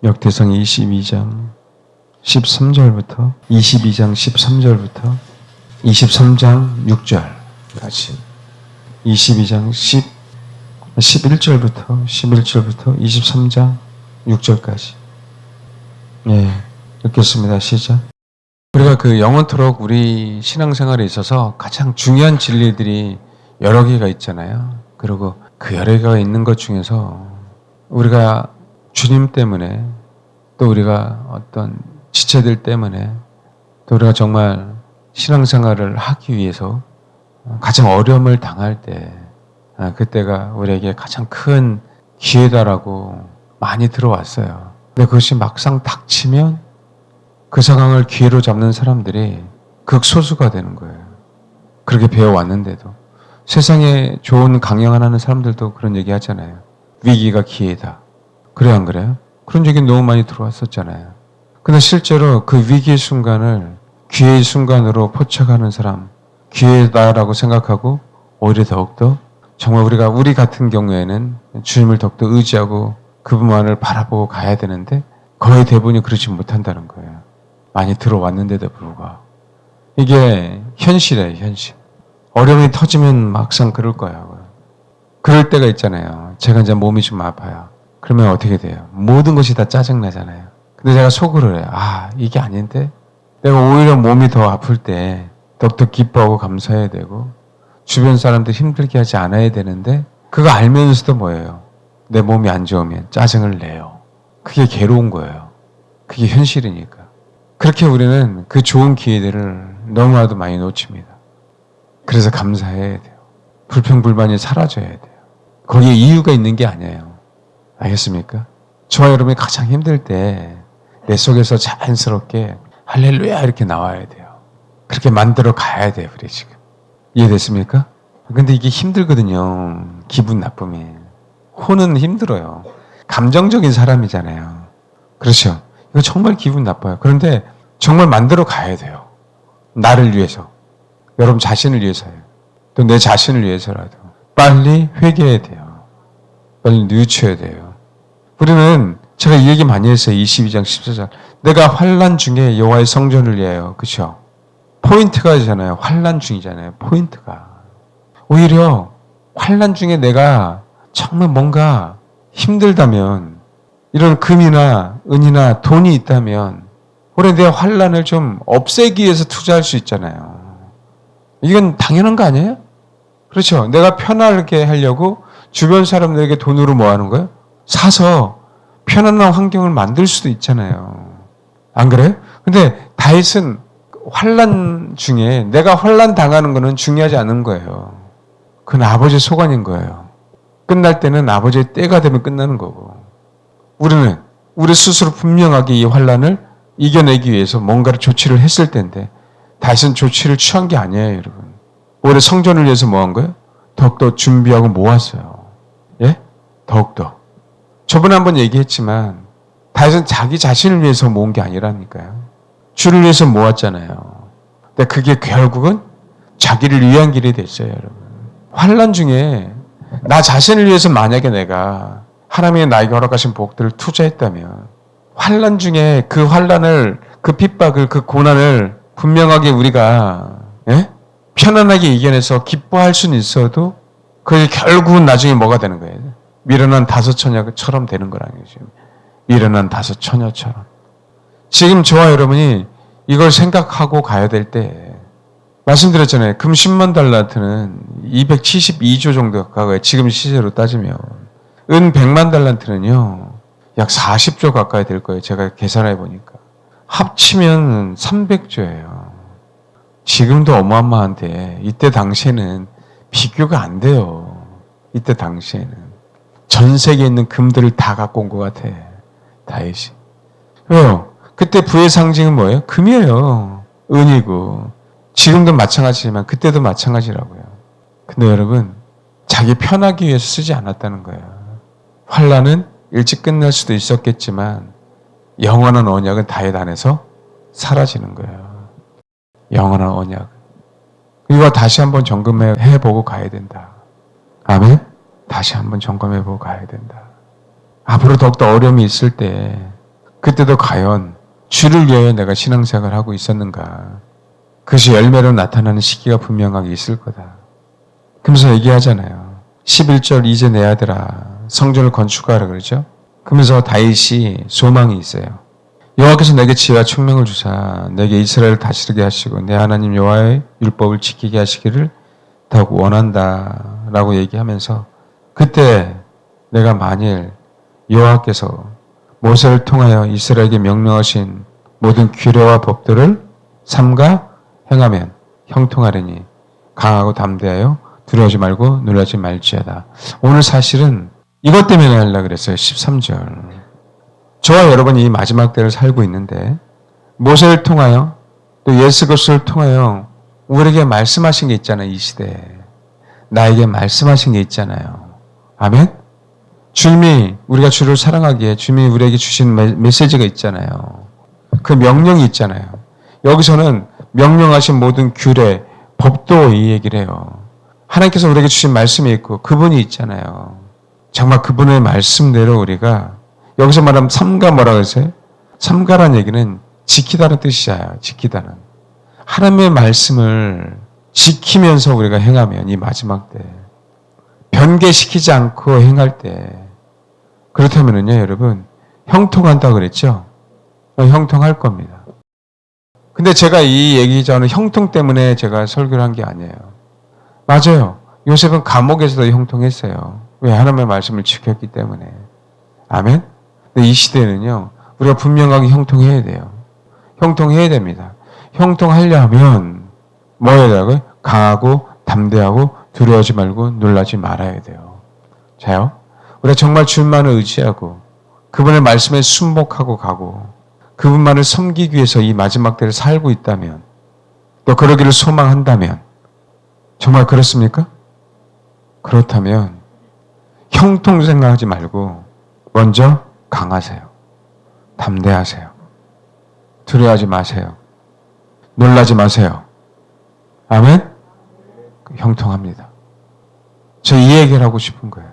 역대상 22장 13절부터 22장 13절부터 23장 6절까지 22장 11절부터 23장 6절까지 읽겠습니다. 시작. 우리가 그 영원토록 우리 신앙생활에 있어서 가장 중요한 진리들이 여러 개가 있잖아요. 그리고 그 여러 개가 있는 것 중에서 우리가 주님 때문에 또 우리가 어떤 지체들 때문에 또 우리가 정말 신앙생활을 하기 위해서 가장 어려움을 당할 때 그때가 우리에게 가장 큰 기회다라고 많이 들어왔어요. 근데 그것이 막상 닥치면 그 상황을 기회로 잡는 사람들이 극소수가 되는 거예요. 그렇게 배워왔는데도 세상에 좋은 강연 하는 사람들도 그런 얘기 하잖아요. 위기가 기회다. 그래요, 안 그래요? 그런 얘기 너무 많이 들어왔었잖아요. 근데 실제로 그 위기의 순간을 기회의 순간으로 포착하는 사람, 기회다라고 생각하고 오히려 더욱더 정말 우리 같은 경우에는 주님을 더욱더 의지하고 그분만을 바라보고 가야 되는데 거의 대부분이 그렇지 못한다는 거예요. 많이 들어왔는데도 불구하고. 이게 현실이에요, 현실. 어려움이 터지면 막상 그럴 거예요. 그럴 때가 있잖아요. 제가 이제 몸이 좀 아파요. 그러면 어떻게 돼요? 모든 것이 다 짜증나잖아요. 근데 제가 속으로 해요. 이게 아닌데? 내가 오히려 몸이 더 아플 때 더욱더 기뻐하고 감사해야 되고 주변 사람들 힘들게 하지 않아야 되는데 그거 알면서도 뭐예요? 내 몸이 안 좋으면 짜증을 내요. 그게 괴로운 거예요. 그게 현실이니까. 그렇게 우리는 그 좋은 기회들을 너무나도 많이 놓칩니다. 그래서 감사해야 돼요. 불평불만이 사라져야 돼요. 거기에 이유가 있는 게 아니에요. 알겠습니까? 저와 여러분이 가장 힘들 때 내 속에서 자연스럽게 할렐루야 이렇게 나와야 돼요. 그렇게 만들어 가야 돼요. 우리 지금. 이해됐습니까? 근데 이게 힘들거든요. 기분 나쁨이. 혼은 힘들어요. 감정적인 사람이잖아요. 그렇죠? 이거 정말 기분 나빠요. 그런데 정말 만들어 가야 돼요. 나를 위해서. 여러분 자신을 위해서요. 또 내 자신을 위해서라도. 빨리 회개해야 돼요. 빨리 뉘우쳐야 돼요. 우리는 제가 이 얘기 많이 했어요. 22장 14절. 내가 환난 중에 여호와의 성전을 위하여. 그렇죠? 포인트가 있잖아요. 환난 중이잖아요. 포인트가. 오히려 환난 중에 내가 정말 뭔가 힘들다면 이런 금이나 은이나 돈이 있다면 올해 내 환난을 좀 없애기 위해서 투자할 수 있잖아요. 이건 당연한 거 아니에요? 그렇죠? 내가 편하게 하려고 주변 사람들에게 돈으로 뭐 하는 거예요? 사서 편안한 환경을 만들 수도 있잖아요. 안 그래요? 근데 다윗은 환난 중에 내가 환난 당하는 거는 중요하지 않은 거예요. 그건 아버지의 소관인 거예요. 끝날 때는 아버지의 때가 되면 끝나는 거고. 우리는 우리 스스로 분명하게 이 환난을 이겨내기 위해서 뭔가를 조치를 했을 텐데 다윗은 조치를 취한 게 아니에요, 여러분. 올해 성전을 위해서 뭐 한 거예요? 더욱더 준비하고 모았어요. 예? 더욱더. 저번에 한번 얘기했지만 다윗은 자기 자신을 위해서 모은 게 아니라니까요. 주를 위해서 모았잖아요. 근데 그게 결국은 자기를 위한 길이 됐어요, 여러분. 환난 중에 나 자신을 위해서 만약에 내가 하나님의 나에게 허락하신 복들을 투자했다면 환난 중에 그 환난을, 그 핍박을, 그 고난을 분명하게 우리가 편안하게 이겨내서 기뻐할 수는 있어도 그게 결국은 나중에 뭐가 되는 거예요? 미련한 다섯 처녀처럼 되는 거라는 거죠. 미련한 다섯 처녀처럼. 지금 저와 여러분이 이걸 생각하고 가야 될 때 말씀드렸잖아요. 금 10만 달란트는 272조 정도 가까워요. 지금 시세로 따지면. 은 100만 달란트는요. 약 40조 가까이 될 거예요. 제가 계산해 보니까. 합치면 300조예요. 지금도 어마어마한데 이때 당시에는 비교가 안 돼요. 이때 당시에는. 전 세계에 있는 금들을 다 갖고 온 것 같아. 다윗이. 왜요? 그때 부의 상징은 뭐예요? 금이에요. 은이고. 지금도 마찬가지지만 그때도 마찬가지라고요. 근데 여러분, 자기 편하기 위해서 쓰지 않았다는 거예요. 환난은 일찍 끝날 수도 있었겠지만 영원한 언약은 다윗 안에서 사라지는 거예요. 영원한 언약. 이거 다시 한번 점검해보고 가야 된다. 아멘? 다시 한번 점검해보고 가야 된다. 앞으로 더욱더 어려움이 있을 때 그때도 과연 주를 위하여 내가 신앙생활을 하고 있었는가? 그것이 열매로 나타나는 시기가 분명하게 있을 거다. 그러면서 얘기하잖아요. 11절 이제 내 아들아 성전을 건축하라 그러죠. 그러면서 다윗이 소망이 있어요. 여호와께서 내게 지혜와 총명을 주사 내게 이스라엘을 다스리게 하시고 내 하나님 여호와의 율법을 지키게 하시기를 더욱 원한다 라고 얘기하면서 그때 내가 만일 여호와께서 모세를 통하여 이스라엘에게 명령하신 모든 규례와 법들을 삼가 행하면 형통하리니 강하고 담대하여 두려워하지 말고 놀라지 말지어다. 오늘 사실은 이것 때문에 하려고 그랬어요. 13절. 저와 여러분이 이 마지막 때를 살고 있는데 모세를 통하여 또 예수 그리스도를 통하여 우리에게 말씀하신 게 있잖아요. 이 시대에. 나에게 말씀하신 게 있잖아요. 아멘? 주님이 우리가 주를 사랑하기에 주님이 우리에게 주신 메시지가 있잖아요. 그 명령이 있잖아요. 여기서는 명령하신 모든 규례, 법도 이 얘기를 해요. 하나님께서 우리에게 주신 말씀이 있고 그분이 있잖아요. 정말 그분의 말씀대로 우리가 여기서 말하면 삼가 뭐라고 했어요? 삼가라는 얘기는 지키다는 뜻이잖아요. 지키다는. 하나님의 말씀을 지키면서 우리가 행하면 이 마지막 때 변개시키지 않고 행할 때 그렇다면요 여러분 형통한다고 그랬죠? 형통할 겁니다. 근데 제가 이 얘기 저는 형통 때문에 제가 설교를 한 게 아니에요. 맞아요. 요셉은 감옥에서도 형통했어요. 왜? 하나님의 말씀을 지켰기 때문에. 아멘? 근데 이 시대는요 우리가 분명하게 형통해야 돼요. 형통해야 됩니다. 형통하려면 뭐 해야 되고요? 강하고 담대하고 두려워하지 말고 놀라지 말아야 돼요. 자요? 우리가 정말 주님만을 의지하고 그분의 말씀에 순복하고 가고 그분만을 섬기기 위해서 이 마지막 때를 살고 있다면 또 그러기를 소망한다면 정말 그렇습니까? 그렇다면 형통 생각하지 말고 먼저 강하세요. 담대하세요. 두려워하지 마세요. 놀라지 마세요. 아멘? 형통합니다. 저 이 얘기를 하고 싶은 거예요.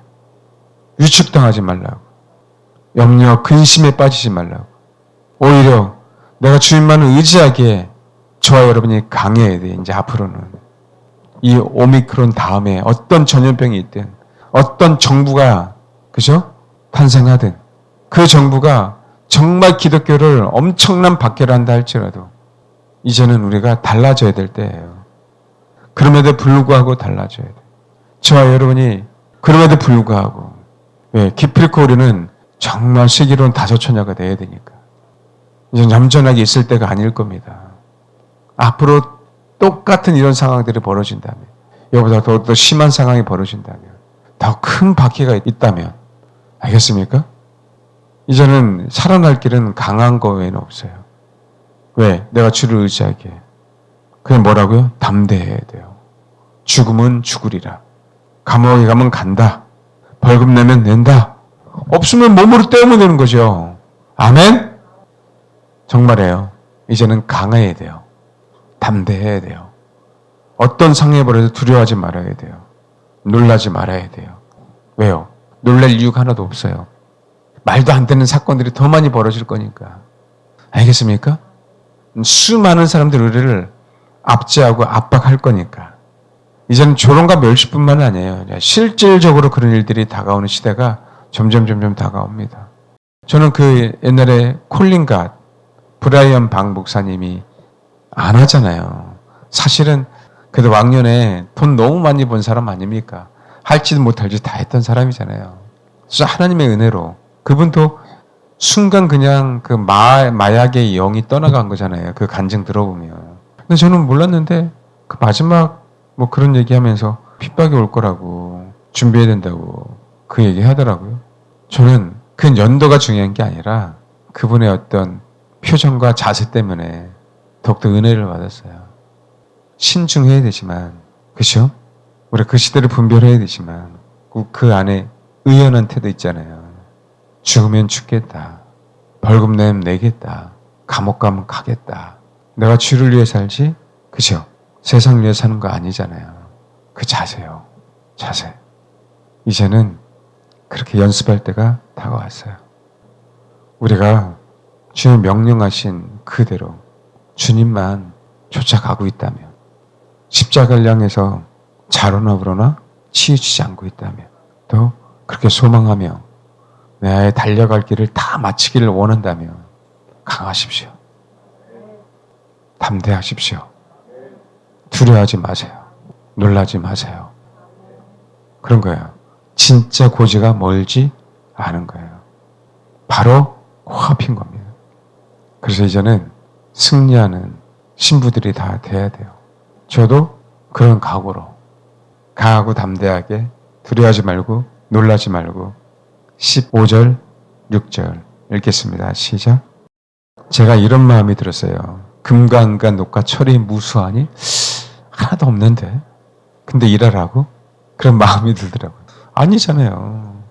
위축당하지 말라고. 염려, 근심에 빠지지 말라고. 오히려 내가 주님만을 의지하기에 저와 여러분이 강해야 돼. 이제 앞으로는. 이 오미크론 다음에 어떤 전염병이 있든 어떤 정부가 그죠? 탄생하든 그 정부가 정말 기독교를 엄청난 박해를 한다 할지라도 이제는 우리가 달라져야 될 때예요. 그럼에도 불구하고 달라져야 돼. 저와 여러분이 그럼에도 불구하고 왜? 기필코 우리는 정말 슬기로운 다소처녀가 돼야 되니까. 이제 얌전하게 있을 때가 아닐 겁니다. 앞으로 똑같은 이런 상황들이 벌어진다면 이보다 더 심한 상황이 벌어진다면 더 큰 박해가 있다면 알겠습니까? 이제는 살아날 길은 강한 거 외에는 없어요. 왜? 내가 주를 의지하기에. 그게 뭐라고요? 담대해야 돼요. 죽으면 죽으리라. 감옥에 가면 간다. 벌금 내면 낸다. 없으면 몸으로 때우면 되는 거죠. 아멘? 정말이에요. 이제는 강해야 돼요. 담대해야 돼요. 어떤 상황에 벌어도 두려워하지 말아야 돼요. 놀라지 말아야 돼요. 왜요? 놀랄 이유가 하나도 없어요. 말도 안 되는 사건들이 더 많이 벌어질 거니까. 알겠습니까? 수많은 사람들이 우리를 압제하고 압박할 거니까. 이제는 조롱과 멸시뿐만 아니에요. 실질적으로 그런 일들이 다가오는 시대가 점점 다가옵니다. 저는 그 옛날에 콜린 갓, 브라이언 박 목사님이 안 하잖아요. 사실은 그래도 왕년에 돈 너무 많이 번 사람 아닙니까? 할지도 못할 짓 다 했던 사람이잖아요. 그래서 하나님의 은혜로 그분도 순간 그냥 그 마약의 영이 떠나간 거잖아요. 그 간증 들어보면. 근데 저는 몰랐는데 그 마지막 뭐 그런 얘기하면서 핍박이 올 거라고 준비해야 된다고 그 얘기 하더라고요. 저는 그 연도가 중요한 게 아니라 그분의 어떤 표정과 자세 때문에 더욱더 은혜를 받았어요. 신중해야 되지만, 그렇죠? 우리 그 시대를 분별해야 되지만 그 안에 의연한 태도 있잖아요. 죽으면 죽겠다. 벌금 내면 내겠다. 감옥 가면 가겠다. 내가 주를 위해 살지? 그죠? 세상을 위해 사는 거 아니잖아요. 그 자세요. 자세. 이제는 그렇게 연습할 때가 다가왔어요. 우리가 주님 명령하신 그대로 주님만 쫓아가고 있다면, 십자가를 향해서 자로나 불어나 치우치지 않고 있다면, 또 그렇게 소망하며 내 달려갈 길을 다 마치기를 원한다면 강하십시오. 담대하십시오. 두려워하지 마세요. 놀라지 마세요. 그런 거예요. 진짜 고지가 멀지 않은 거예요. 바로 코앞인 겁니다. 그래서 이제는 승리하는 신부들이 다 돼야 돼요. 저도 그런 각오로 강하고 담대하게 두려워하지 말고 놀라지 말고 15절, 6절 읽겠습니다. 시작. 제가 이런 마음이 들었어요. 금과 은과 녹과 철이 무수하니 하나도 없는데 근데 일하라고? 그런 마음이 들더라고요. 아니잖아요.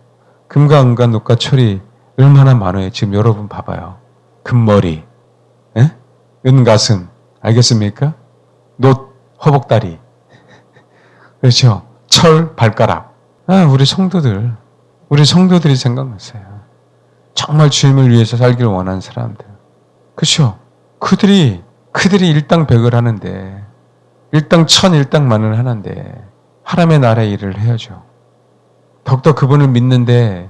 금과 은과 녹과 철이 얼마나 많아요. 지금 여러분 봐봐요. 금머리, 에? 은가슴, 알겠습니까? 노 허벅다리, 그렇죠? 철 발가락. 우리 성도들이 생각났어요. 정말 주님을 위해서 살기를 원하는 사람들. 그렇죠? 그들이 일당백을 하는데, 일당천, 일당만을 하는데 하나님의 나라의 일을 해야죠. 더욱더 그분을 믿는데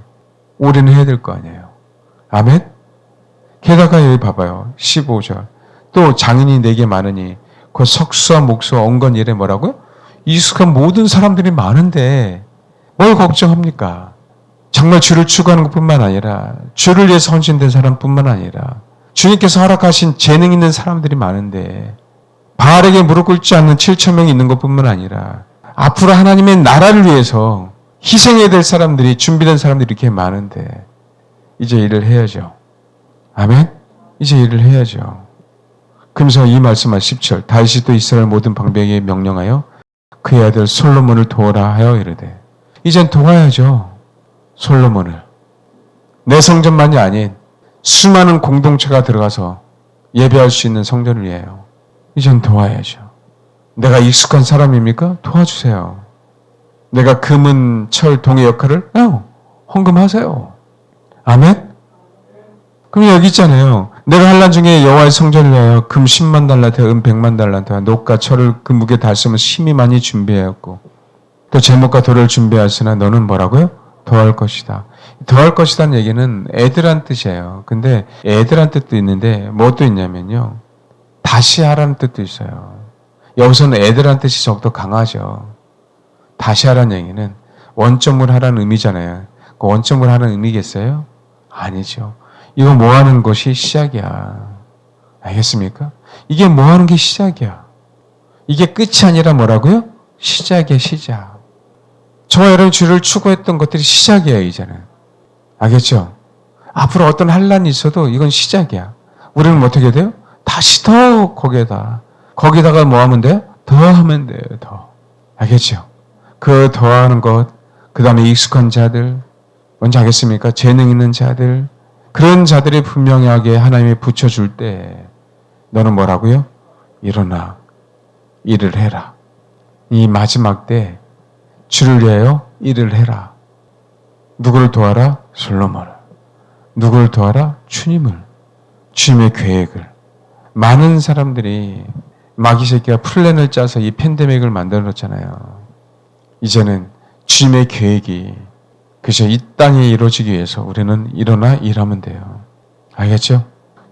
올인해야 될 거 아니에요. 아멘? 게다가 여기 봐봐요. 15절. 또 장인이 내게 많으니 그 석수와 목수와 온건 일에 뭐라고요? 익숙한 모든 사람들이 많은데 뭘 걱정합니까? 정말 주를 추구하는 것뿐만 아니라 주를 위해서 헌신된 사람뿐만 아니라 주님께서 허락하신 재능 있는 사람들이 많은데 바알에게 무릎 꿇지 않는 7천 명이 있는 것뿐만 아니라 앞으로 하나님의 나라를 위해서 희생해야 될 사람들이 준비된 사람들이 이렇게 많은데 이제 일을 해야죠. 아멘? 이제 일을 해야죠. 그러면서 이 말씀한 10절 다윗이 또 이스라엘 모든 방백에게 명령하여 그의 아들 솔로몬을 도우라 하여 이르되 이젠 도와야죠. 솔로몬을. 내 성전만이 아닌 수많은 공동체가 들어가서 예배할 수 있는 성전을 위해요. 이젠 도와야죠. 내가 익숙한 사람입니까? 도와주세요. 내가 금은 철 동의 역할을 헌금하세요. 아멘? 그럼 여기 있잖아요. 내가 환난 중에 여호와의 성전을 위하여 금 10만 달란트, 은 100만 달란트와 녹과 철을 그 무게 달성을 심히 많이 준비하였고 또 제목과 돌을 준비하였으나 너는 뭐라고요? 더할 것이다. 더할 것이다는 얘기는 애들한 뜻이에요. 근데 애들한 뜻도 있는데 뭐 또 있냐면요. 다시 하라는 뜻도 있어요. 여기서는 애들한 뜻이 더욱더 강하죠. 다시 하라는 얘기는 원점을 하라는 의미잖아요. 그 원점을 하는 의미겠어요? 아니죠. 이거 뭐 하는 것이 시작이야. 알겠습니까? 이게 뭐 하는 게 시작이야. 이게 끝이 아니라 뭐라고요? 시작이야, 시작. 저와 여러분 주를 추구했던 것들이 시작이에요, 이제는. 알겠죠? 앞으로 어떤 환란이 있어도 이건 시작이야. 우리는 뭐 어떻게 돼요? 다시 더 거기다가 뭐 하면 돼요? 더 하면 돼요, 더. 알겠죠? 그 더하는 것, 그 다음에 익숙한 자들, 뭔지 알겠습니까? 재능 있는 자들, 그런 자들이 분명하게 하나님이 붙여줄 때 너는 뭐라고요? 일어나 일을 해라. 이 마지막 때 주를 위하여 일을 해라. 누구를 도와라? 솔로몬을. 누구를 도와라? 주님을. 주님의 계획을. 많은 사람들이 마귀 새끼가 플랜을 짜서 이 팬데믹을 만들어놨잖아요. 이제는 주님의 계획이 그저 이 땅에 이루어지기 위해서 우리는 일어나 일하면 돼요. 알겠죠?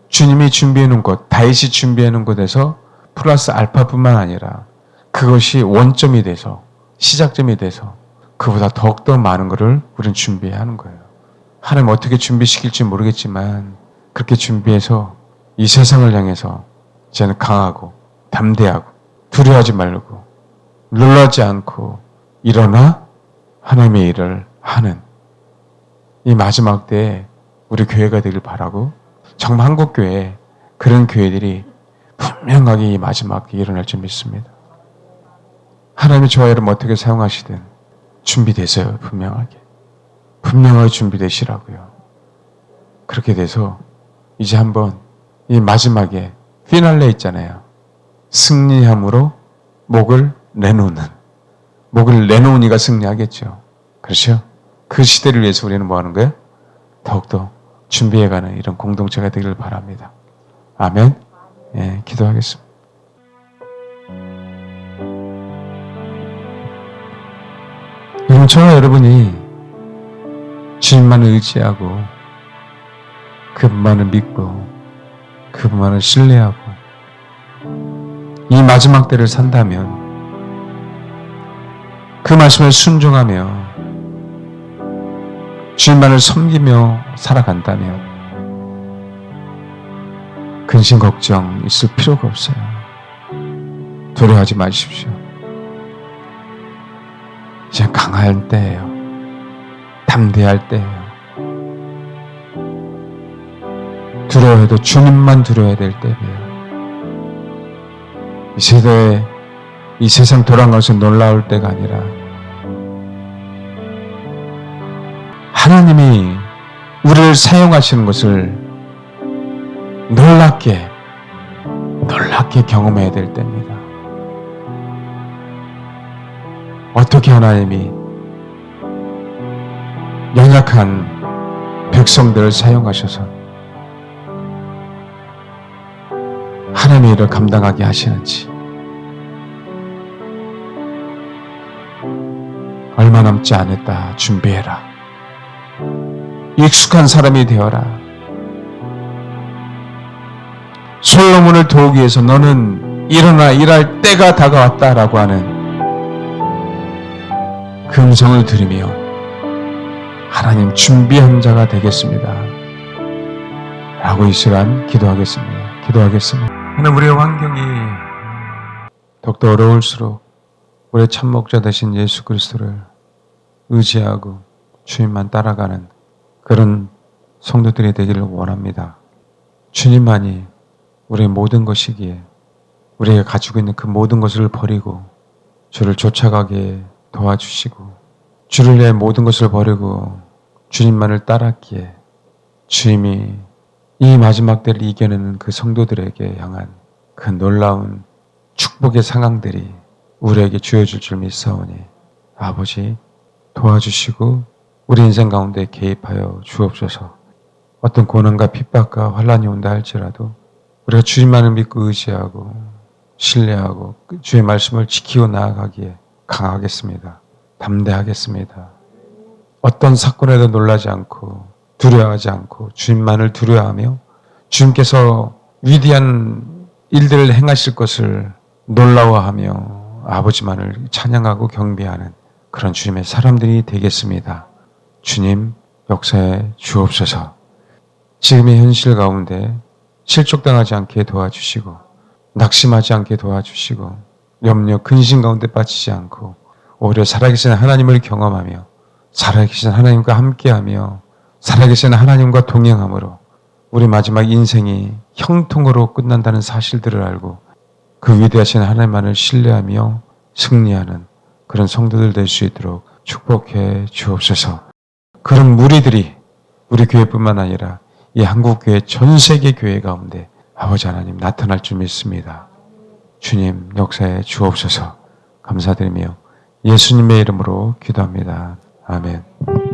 주님이 준비해 놓은 것, 다윗이 준비해 놓은 것에서 플러스 알파뿐만 아니라 그것이 원점이 돼서 시작점이 돼서 그보다 더욱더 많은 것을 우리는 준비해야 하는 거예요. 하나님 어떻게 준비시킬지 모르겠지만 그렇게 준비해서 이 세상을 향해서 이제는 강하고 담대하고 두려워하지 말고 놀라지 않고 일어나 하나님의 일을 하는 이 마지막 때에 우리 교회가 되길 바라고 정말 한국교회에 그런 교회들이 분명하게 이 마지막 때에 일어날 줄 믿습니다. 하나님이 저와 여러분 어떻게 사용하시든 준비되세요. 분명하게 준비되시라고요. 그렇게 돼서 이제 한번 이 마지막에 피날레 있잖아요. 승리함으로 목을 내놓는. 목을 내놓은 이가 승리하겠죠. 그렇죠? 그 시대를 위해서 우리는 뭐 하는 거예요? 더욱더 준비해가는 이런 공동체가 되기를 바랍니다. 아멘. 예, 기도하겠습니다. 저와 여러분이 주님만을 의지하고 그분만을 믿고 그분만을 신뢰하고 이 마지막 때를 산다면, 그 말씀을 순종하며 주님만을 섬기며 살아간다면 근심 걱정 있을 필요가 없어요. 두려워하지 마십시오. 이제 강할 때예요. 담대할 때예요. 두려워해도 주님만 두려워야 될 때예요. 이 세대에, 이 세상 돌아가면서 놀라울 때가 아니라 하나님이 우리를 사용하시는 것을 놀랍게 경험해야 될 때입니다. 어떻게 하나님이 연약한 백성들을 사용하셔서 하나님의 일을 감당하게 하시는지, 얼마 남지 않았다. 준비해라. 익숙한 사람이 되어라. 솔로몬을 도우기 위해서 너는 일어나 일할 때가 다가왔다라고 하는 그 음성을 들으며 하나님 준비한 자가 되겠습니다. 라고 이 시간 기도하겠습니다. 하나님, 우리의 환경이 더욱더 어려울수록 우리의 참목자 되신 예수 그리스도를 의지하고 주님만 따라가는 그런 성도들이 되기를 원합니다. 주님만이 우리의 모든 것이기에 우리가 가지고 있는 그 모든 것을 버리고 주를 쫓아가게 도와주시고, 주를 위해 모든 것을 버리고 주님만을 따랐기에 주님이 이 마지막 때를 이겨내는 그 성도들에게 향한 그 놀라운 축복의 상황들이 우리에게 주어질 줄 믿사오니 아버지 도와주시고 우리 인생 가운데 개입하여 주옵소서. 어떤 고난과 핍박과 환난이 온다 할지라도 우리가 주님만을 믿고 의지하고 신뢰하고 주의 말씀을 지키고 나아가기에 강하겠습니다. 담대하겠습니다. 어떤 사건에도 놀라지 않고 두려워하지 않고 주님만을 두려워하며 주님께서 위대한 일들을 행하실 것을 놀라워하며 아버지만을 찬양하고 경배하는 그런 주님의 사람들이 되겠습니다. 주님 역사에 주옵소서. 지금의 현실 가운데 실족당하지 않게 도와주시고 낙심하지 않게 도와주시고 염려 근심 가운데 빠지지 않고 오히려 살아계신 하나님을 경험하며 살아계신 하나님과 함께하며 살아계신 하나님과 동행함으로 우리 마지막 인생이 형통으로 끝난다는 사실들을 알고 그 위대하신 하나님만을 신뢰하며 승리하는 그런 성도들 될 수 있도록 축복해 주옵소서. 그런 무리들이 우리 교회뿐만 아니라 이 한국교회 전 세계 교회 가운데 아버지 하나님 나타날 줄 믿습니다. 주님 역사에 주옵소서. 감사드리며 예수님의 이름으로 기도합니다. 아멘.